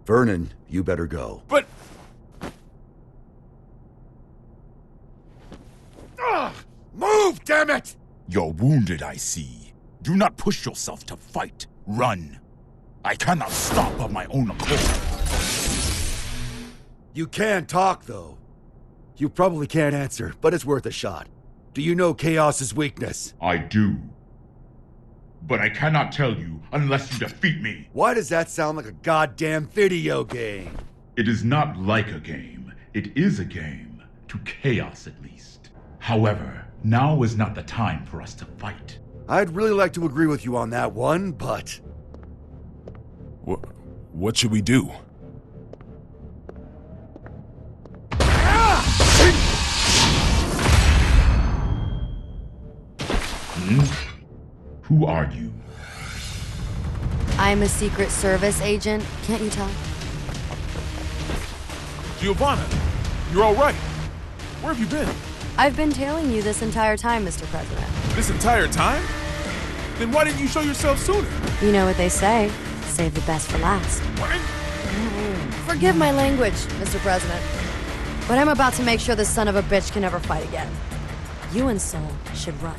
Vernon, you better go. But... Move, damn it! You're wounded, I see. Do not push yourself to fight. Run. I cannot stop of my own accord. You can talk, though. You probably can't answer, but it's worth a shot. Do you know Chaos's weakness? I do. But I cannot tell you unless you defeat me. Why does that sound like a goddamn video game? It is not like a game. It is a game. To Chaos, at least. However, now is not the time for us to fight. I'd really like to agree with you on that one, but... What should we do? Who are you? I'm a Secret Service agent. Can't you tell? Giovanna, you're all right. Where have you been? I've been tailing you this entire time, Mr. President. This entire time? Then why didn't you show yourself sooner? You know what they say, save the best for last. What? Forgive my language, Mr. President, but I'm about to make sure this son of a bitch can never fight again. You and Soul should run.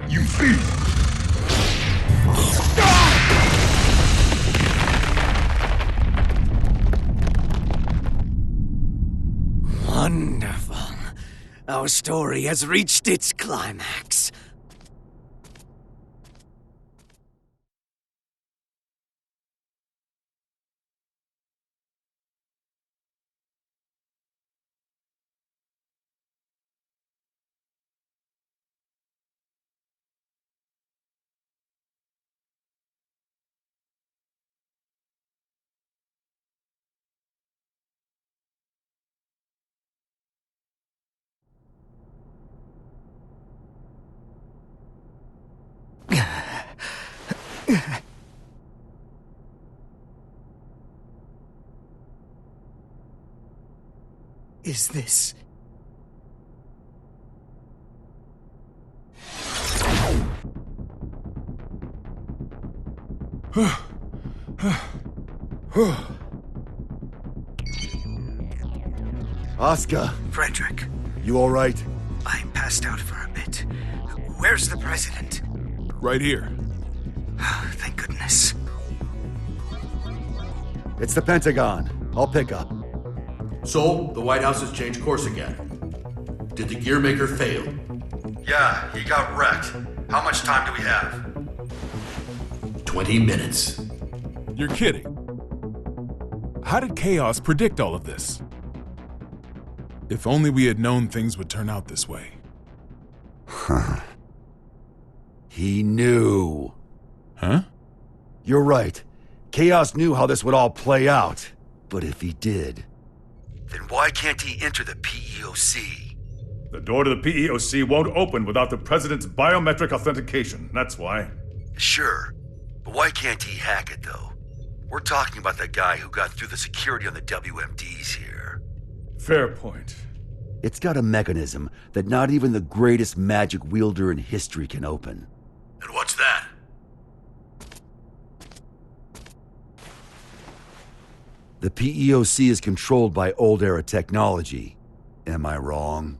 You thief! Wonderful. Our story has reached its climax. Is this... Oscar, Frederick, you all right? I passed out for a bit. Where's the president? Right here. Thank goodness. It's the Pentagon. I'll pick up. So, the White House has changed course again. Did the gear maker fail? Yeah, he got wrecked. How much time do we have? 20 minutes. You're kidding. How did Chaos predict all of this? If only we had known things would turn out this way. He knew. Huh? You're right. Chaos knew how this would all play out. But if he did, then why can't he enter the PEOC? The door to the PEOC won't open without the President's biometric authentication, that's why. Sure, but why can't he hack it, though? We're talking about the guy who got through the security on the WMDs here. Fair point. It's got a mechanism that not even the greatest magic wielder in history can open. And what's that? The PEOC is controlled by old-era technology. Am I wrong?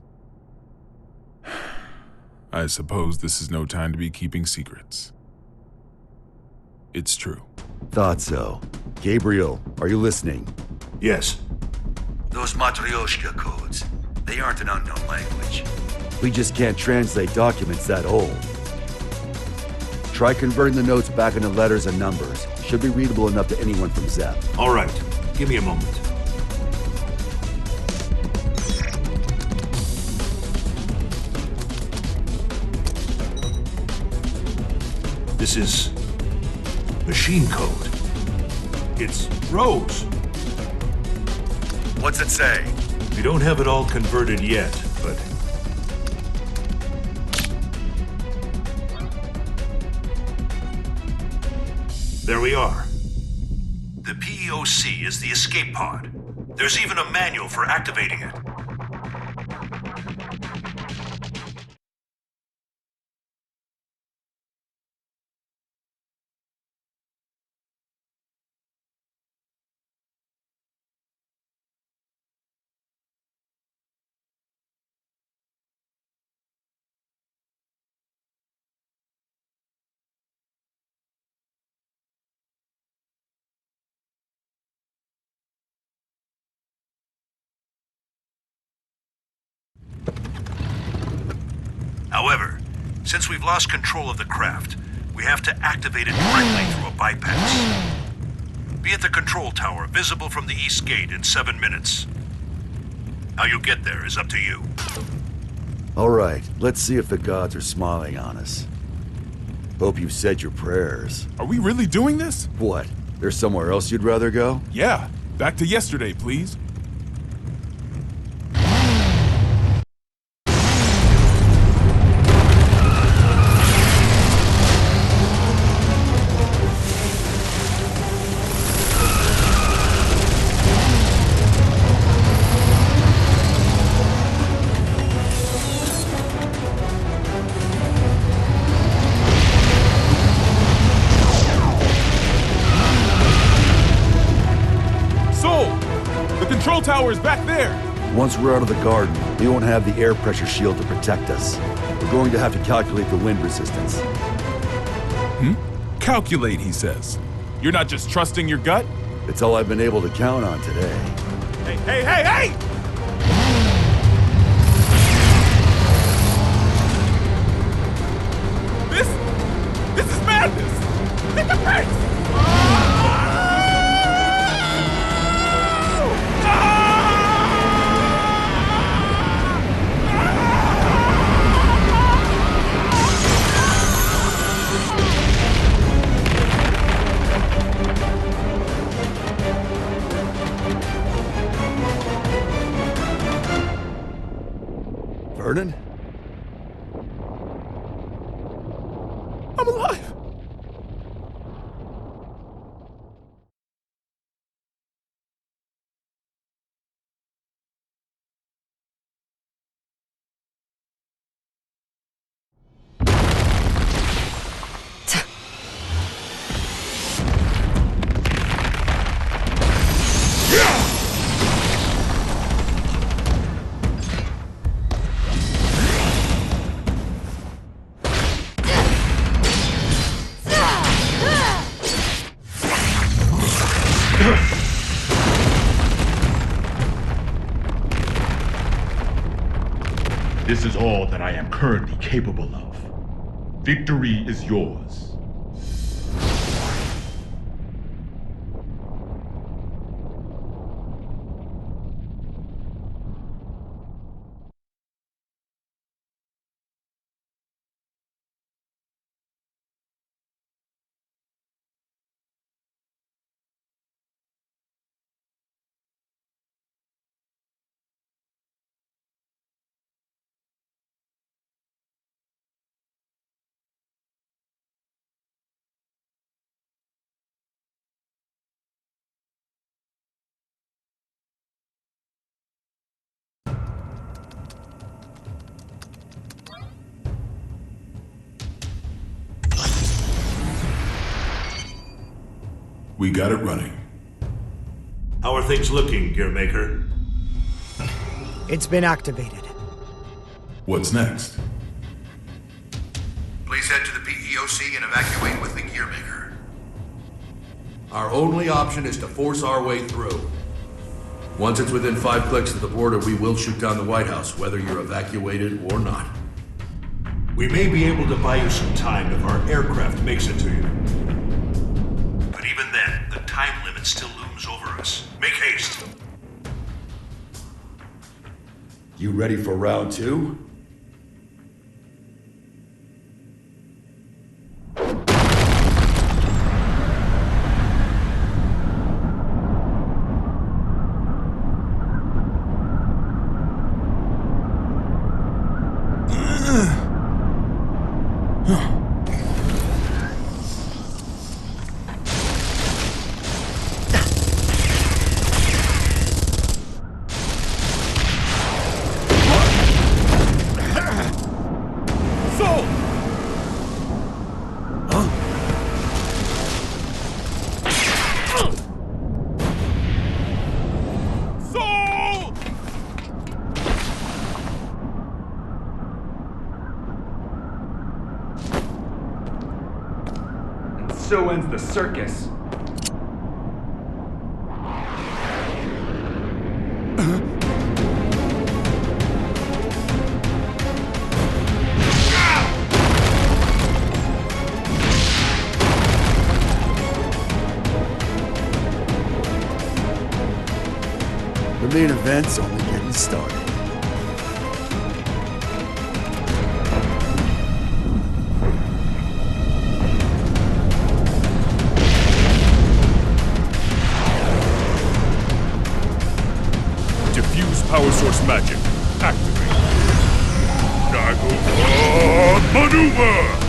I suppose this is no time to be keeping secrets. It's true. Thought so. Gabriel, are you listening? Yes. Those Matryoshka codes, they aren't an unknown language. We just can't translate documents that old. Try converting the notes back into letters and numbers. Should be readable enough to anyone from Zep. All right. Give me a moment. This is machine code. It's Rose. What's it say? We don't have it all converted yet, but There we are. The PEOC is the escape pod. There's even a manual for activating it. However, since we've lost control of the craft, we have to activate it directly through a bypass. Be at the control tower, visible from the east gate in 7 minutes. How you get there is up to you. All right, let's see if the gods are smiling on us. Hope you've said your prayers. Are we really doing this? What? There's somewhere else you'd rather go? Yeah. Back to yesterday, please. Control tower is back there! Once we're out of the garden, we won't have the air pressure shield to protect us. We're going to have to calculate the wind resistance. Calculate, he says. You're not just trusting your gut? It's all I've been able to count on today. Hey, hey, hey, hey! This is madness! Take a pace! Vernon? I'm alive! This is all that I am currently capable of. Victory is yours. We got it running. How are things looking, Gearmaker? It's been activated. What's next? Please head to the PEOC and evacuate with the Gearmaker. Our only option is to force our way through. Once it's within 5 clicks of the border, we will shoot down the White House, whether you're evacuated or not. We may be able to buy you some time if our aircraft makes it to you. But even then, the time limit still looms over us. Make haste. You ready for round 2? So ends the circus. The main event's only getting started. Diffuse power source magic. Activate. Dagobah maneuver!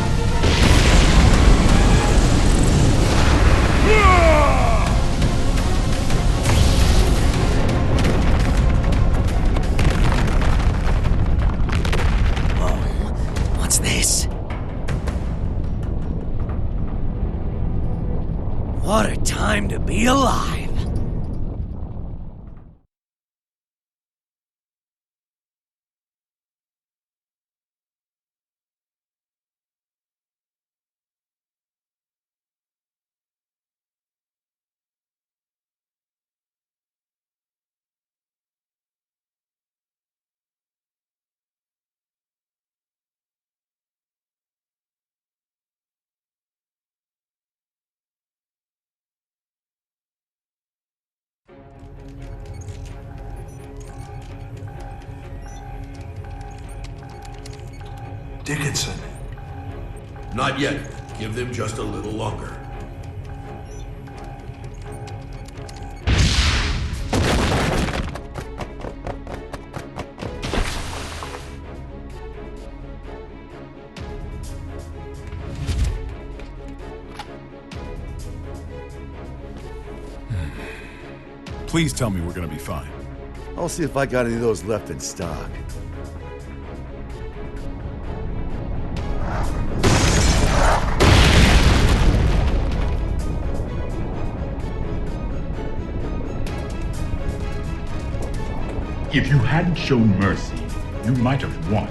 What's this? What a time to be alive! Dickinson. Not yet. Give them just a little longer. Please tell me we're gonna be fine. I'll see if I got any of those left in stock. If you hadn't shown mercy, you might have won.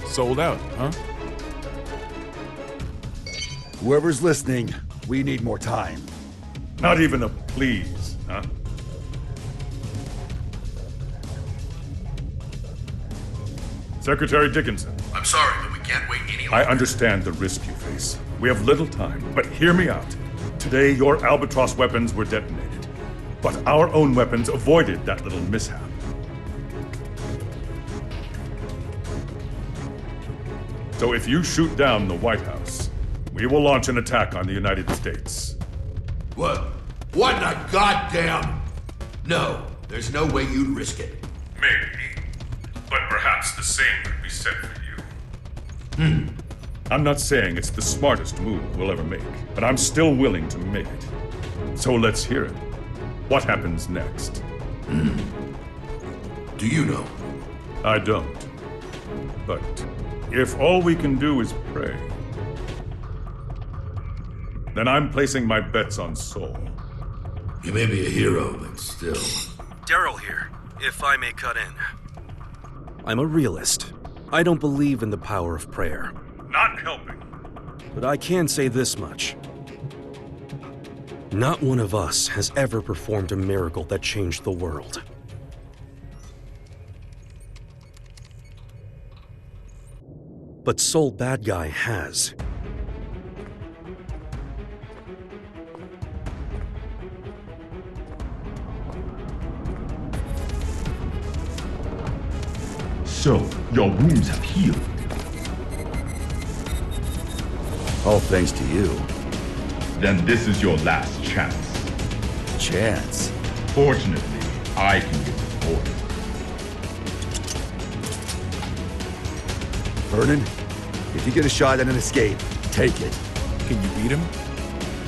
Sold out, huh? Whoever's listening, we need more time. Not even a please, huh? Secretary Dickinson. I'm sorry, but we can't wait any I longer. understand the risk you face. We have little time, but hear me out. Today, your Albatross weapons were detonated, but our own weapons avoided that little mishap. So if you shoot down the White House, we will launch an attack on the United States. What? What in the goddamn? No, there's no way you'd risk it. Maybe, but perhaps the same could be said for you. I'm not saying it's the smartest move we'll ever make, but I'm still willing to make it. So let's hear it. What happens next? Do you know? I don't. But if all we can do is pray, then I'm placing my bets on Sol. You may be a hero, but still. Daryl here, if I may cut in. I'm a realist. I don't believe in the power of prayer. Not helping. But I can say this much. Not one of us has ever performed a miracle that changed the world. But Sol Bad Guy has. So, your wounds have healed. All thanks to you. Then this is your last chance. Chance? Fortunately, I can give the order. Vernon, if you get a shot at an escape, take it. Can you beat him?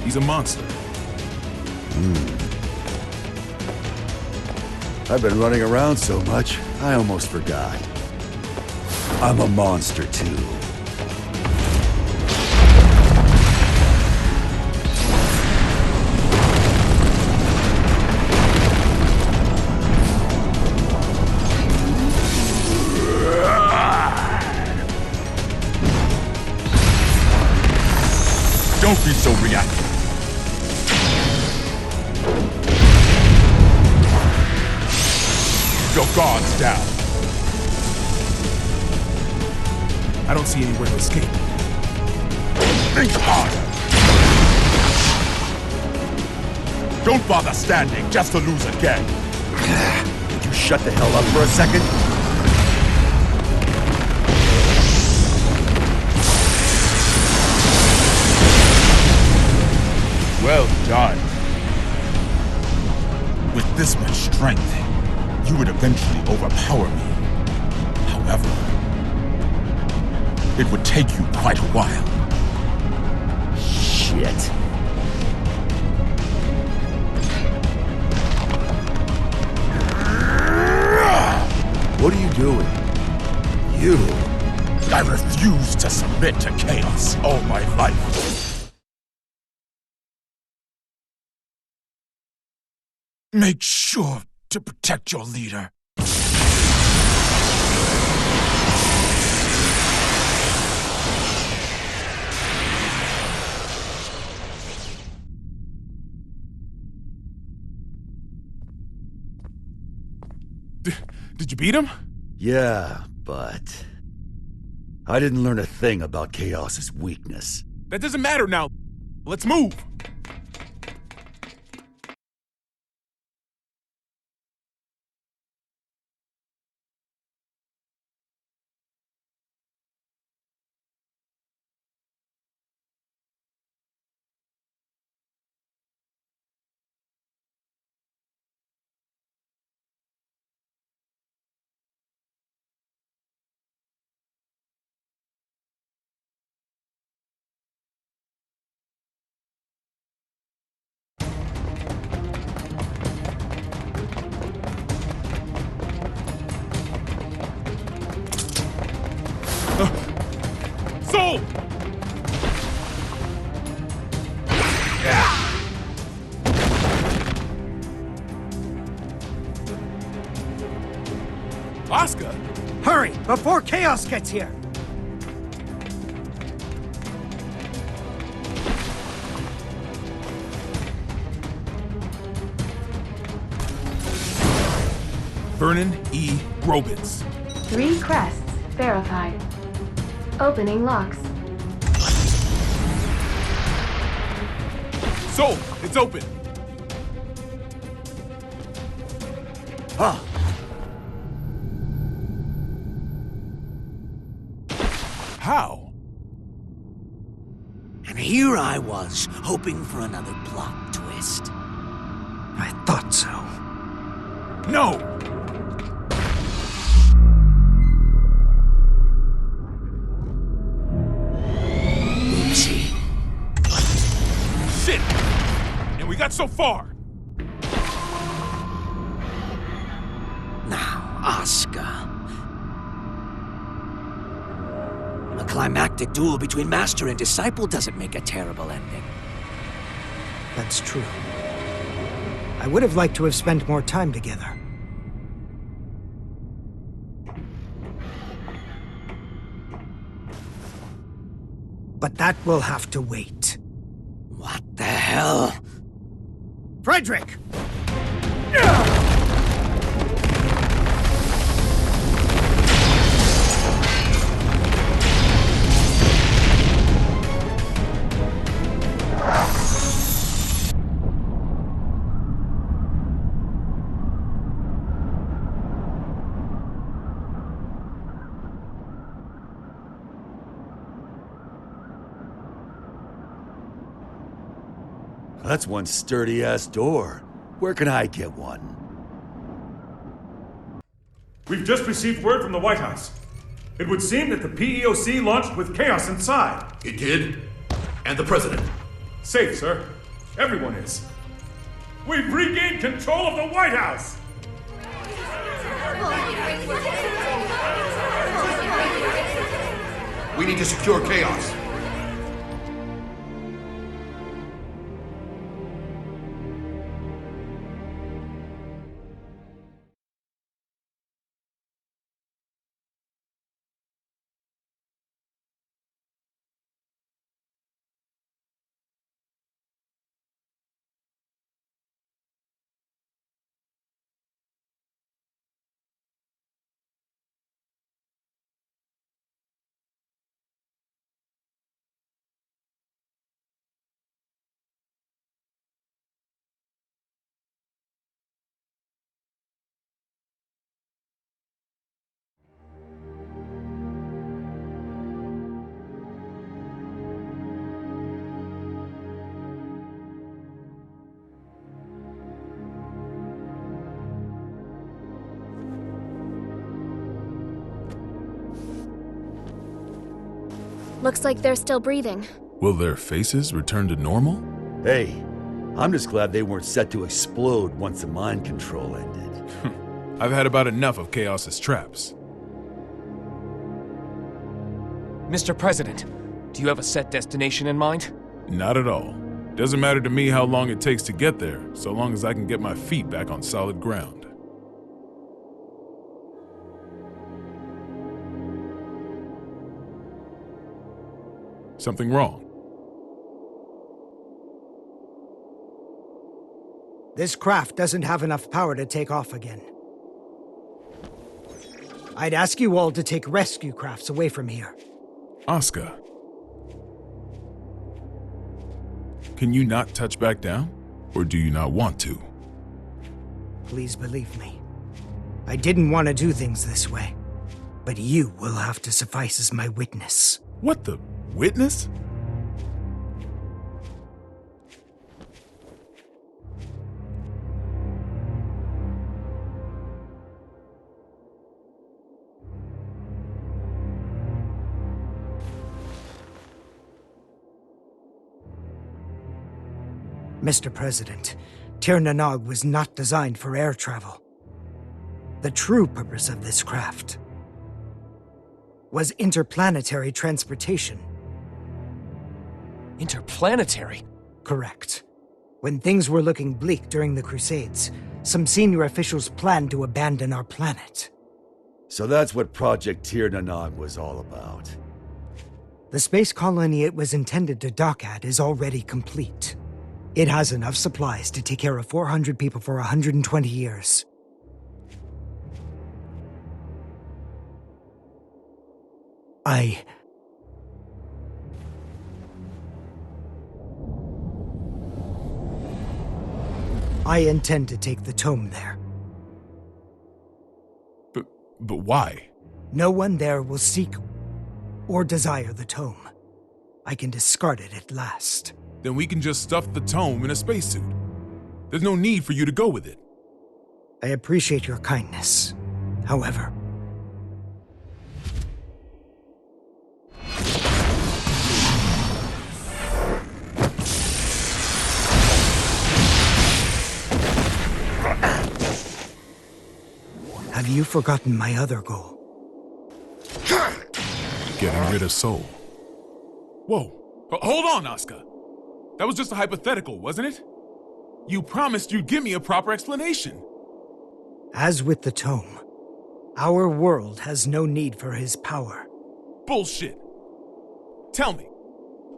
He's a monster. I've been running around so much, I almost forgot. I'm a monster too. guards down. I don't see anywhere to escape. Think harder. Don't bother standing just to lose again. Would you shut the hell up for a second? Well done. With this much strength, you would eventually overpower me. However, it would take you quite a while. Shit. What are you doing? You? I refuse to submit to chaos all my life. Make sure to protect your leader. Did you beat him? Yeah, but... I didn't learn a thing about Chaos's weakness. That doesn't matter now. Let's move. Soul! Asuka! Hurry, before Chaos gets here! Vernon E. Robbins. 3 crests verified. Opening locks. Soul, it's open. Huh. How? And here I was, hoping for another plot twist. I thought so. No! Oopsie. Shit! And we got so far! Now, Asuka. A climactic duel between Master and Disciple doesn't make a terrible ending. That's true. I would have liked to have spent more time together. But that will have to wait. What the hell? Frederick! That's one sturdy-ass door. Where can I get one? We've just received word from the White House. It would seem that the PEOC launched with chaos inside. It did? And the president? Safe, sir. Everyone is. We've regained control of the White House! We need to secure Chaos. Looks like they're still breathing. Will their faces return to normal? Hey, I'm just glad they weren't set to explode once the mind control ended. I've had about enough of Chaos's traps. Mr. President, do you have a set destination in mind? Not at all. Doesn't matter to me how long it takes to get there, so long as I can get my feet back on solid ground. Something wrong? This craft doesn't have enough power to take off again. I'd ask you all to take rescue crafts away from here. Oscar. Can you not touch back down? Or do you not want to? Please believe me. I didn't want to do things this way. But you will have to suffice as my witness. What the? Witness? Mr. President, Tir Nanog was not designed for air travel. The true purpose of this craft was interplanetary transportation. Interplanetary? Correct. When things were looking bleak during the Crusades, some senior officials planned to abandon our planet. So that's what Project Tir Nanog was all about. The space colony it was intended to dock at is already complete. It has enough supplies to take care of 400 people for 120 years. I intend to take the tome there. But why? No one there will seek or desire the tome. I can discard it at last. Then we can just stuff the tome in a spacesuit. There's no need for you to go with it. I appreciate your kindness. However, have you forgotten my other goal? Getting rid of Soul. Whoa. Hold on, Oscar. That was just a hypothetical, wasn't it? You promised you'd give me a proper explanation. As with the tome, our world has no need for his power. Bullshit. Tell me,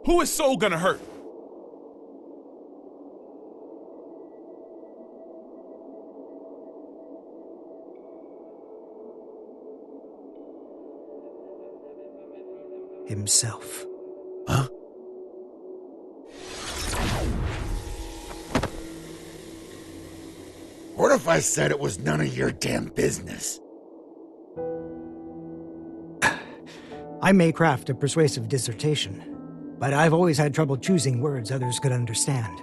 who is Soul gonna hurt? Himself. Huh? What if I said it was none of your damn business? I may craft a persuasive dissertation, but I've always had trouble choosing words others could understand.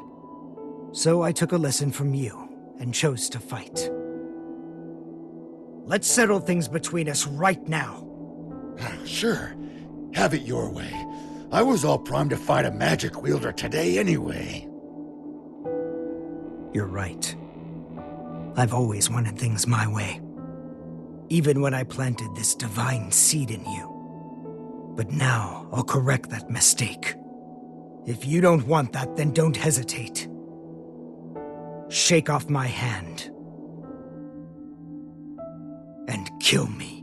So I took a lesson from you and chose to fight. Let's settle things between us right now. Sure. Have it your way. I was all primed to fight a magic wielder today anyway. You're right. I've always wanted things my way. Even when I planted this divine seed in you. But now, I'll correct that mistake. If you don't want that, then don't hesitate. Shake off my hand. And kill me.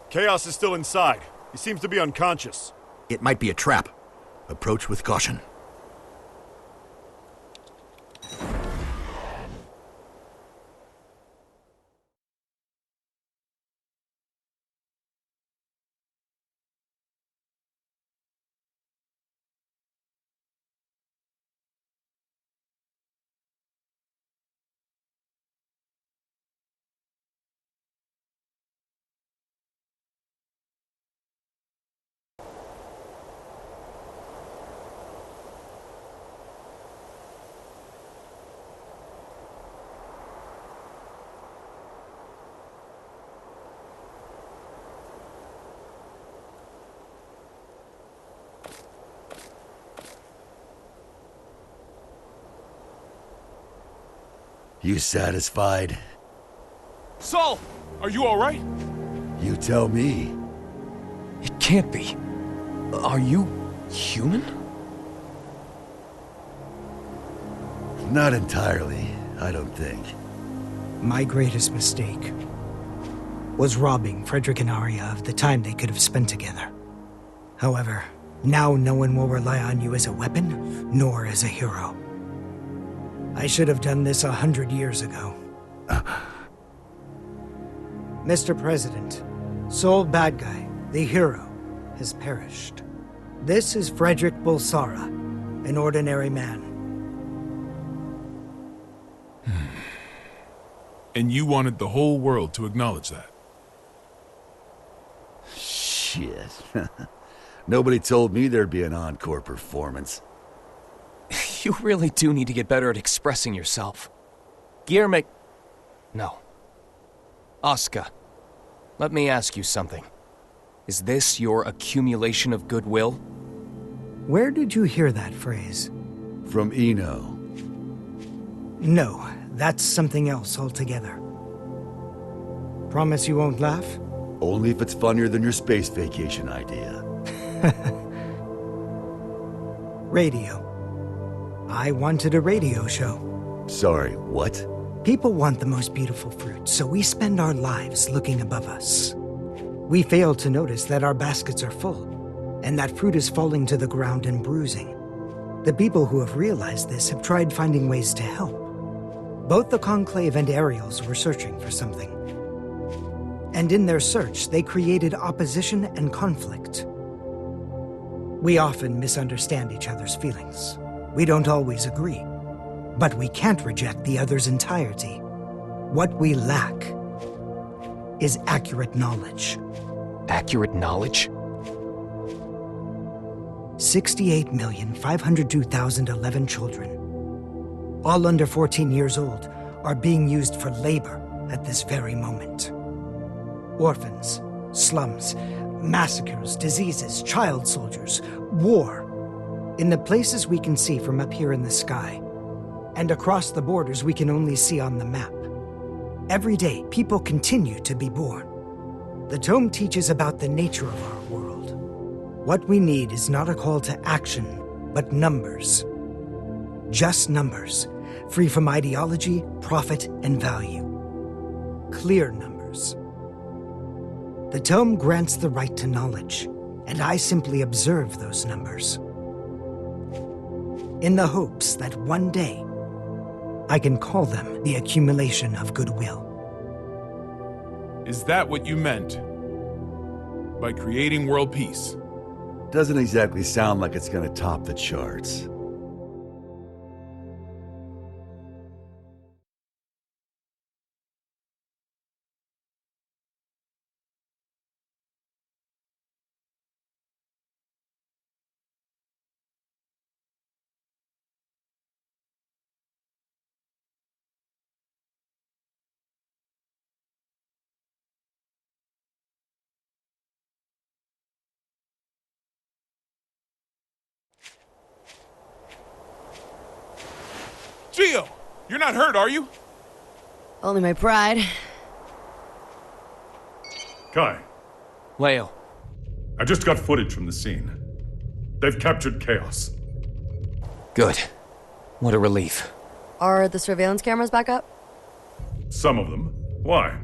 Chaos is still inside. He seems to be unconscious. It might be a trap. Approach with caution. You satisfied? Saul, are you all right? You tell me. It can't be. Are you human? Not entirely, I don't think. My greatest mistake was robbing Frederick and Arya of the time they could have spent together. However, now no one will rely on you as a weapon, nor as a hero. I should have done this 100 years ago. Mr. President, Saul Bad Guy, the hero, has perished. This is Frederick Bulsara, an ordinary man. And you wanted the whole world to acknowledge that. Shit. Nobody told me there'd be an encore performance. You really do need to get better at expressing yourself. Guillermo... No. Asuka, let me ask you something. Is this your accumulation of goodwill? Where did you hear that phrase? From Eno. No, that's something else altogether. Promise you won't laugh? Only if it's funnier than your space vacation idea. Radio. I wanted a radio show. Sorry, what? People want the most beautiful fruit, so we spend our lives looking above us. We fail to notice that our baskets are full, and that fruit is falling to the ground and bruising. The people who have realized this have tried finding ways to help. Both the Conclave and Ariels were searching for something. And in their search, they created opposition and conflict. We often misunderstand each other's feelings. We don't always agree. But we can't reject the other's entirety. What we lack is accurate knowledge. Accurate knowledge? 68,502,011 children, all under 14 years old, are being used for labor at this very moment. Orphans, slums, massacres, diseases, child soldiers, war. In the places we can see from up here in the sky, and across the borders we can only see on the map. Every day, people continue to be born. The tome teaches about the nature of our world. What we need is not a call to action, but numbers. Just numbers, free from ideology, profit, and value. Clear numbers. The tome grants the right to knowledge, and I simply observe those numbers. In the hopes that one day, I can call them the accumulation of goodwill. Is that what you meant by creating world peace? Doesn't exactly sound like it's gonna top the charts. Gio, you're not hurt, are you? Only my pride. Kai, Leo. I just got footage from the scene. They've captured Chaos. Good. What a relief. Are the surveillance cameras back up? Some of them. Why?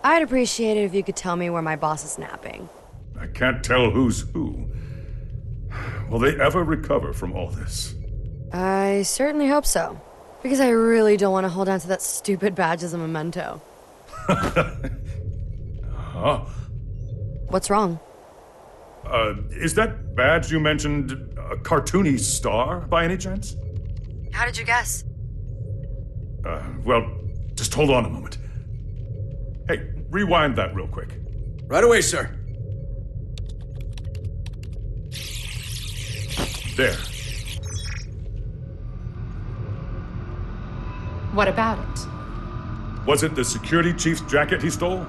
I'd appreciate it if you could tell me where my boss is napping. I can't tell who's who. Will they ever recover from all this? I certainly hope so. Because I really don't want to hold on to that stupid badge as a memento. Huh? What's wrong? Is that badge you mentioned a cartoony star, by any chance? How did you guess? Well, just hold on a moment. Hey, rewind that real quick. Right away, sir. There. What about it? Was it the security chief's jacket he stole?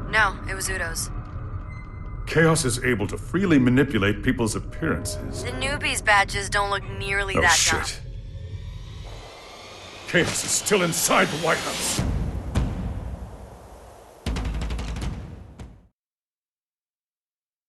No, it was Udo's. Chaos is able to freely manipulate people's appearances. The newbies' badges don't look nearly Oh, that shit. dumb. Chaos is still inside the White House.